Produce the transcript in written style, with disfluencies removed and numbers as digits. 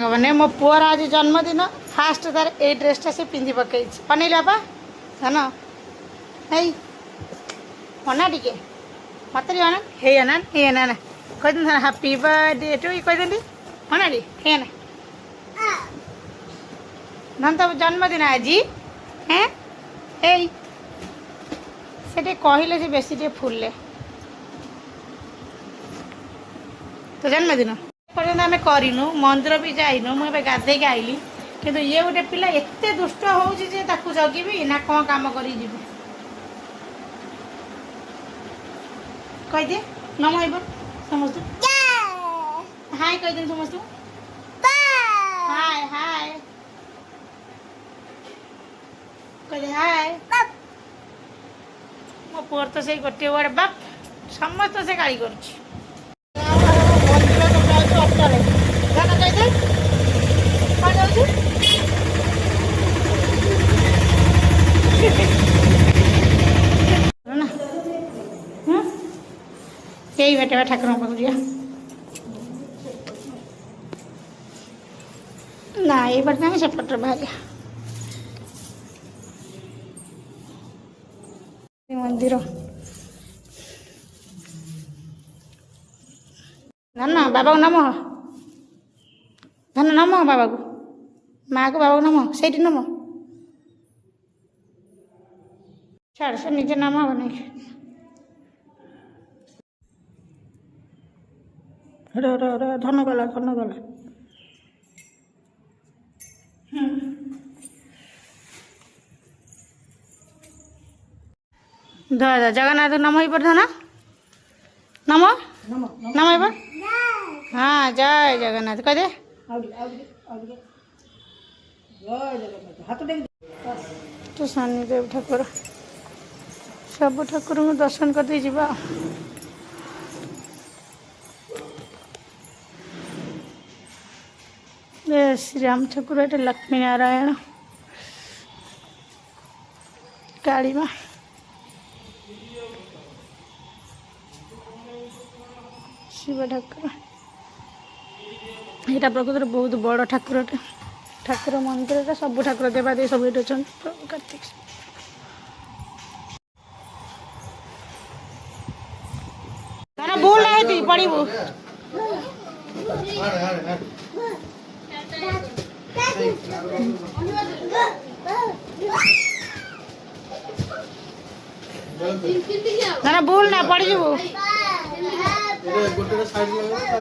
मैंने मो पुअर आज जन्मदिन फास्ट तार ए ड्रेसटा से पिंधि पकई अनिल बापा धन है मना टे मत अना हे अना हे अना कह हैप्पी बर्थडे टू यू कह मना टी हे ना धन तो जन्मदिन आज हैं से कहले से बेसी टे फुलले तो जन्मदिन पर्यटन आम करूँ मंदिर भी जाइनु मुझे गाधे आइली कि ये गोटे पिला एत दुष्ट हो जगिबी ना कौन काम कर कहीदे नम समस्त हाय कहीदे समस्त हाय हाय कह हाय मो पुअर तो से गोटे वर्ड बाप समस्त से गाड़ी कर यही बेटे ठाकुर पाक जा ना ये पटे ना सेपटे बाहर मंदिर धन बाबा को नम धन नम बाबा को माँ को बाबा को नम से नम छाड़ से निजे नाम हम नहीं धन गला जगन्नाथ नम ही पड़ धन नम नम हाँ जय जगन्नाथ कह दे तो शनिदेव ठाकुर सब ठाकुर को दर्शन कर दे जीवा श्री राम ठाकुर ये लक्ष्मी नारायण काली माँ शिव ठाकुर यहाँ प्रकृत बहुत बड़ ठाकुर ठाकुर मंदिर सब ठाकुर देवादेवी सब ये अच्छा कार्तिक भूल नहीं पड़ू ना भूल ना पड़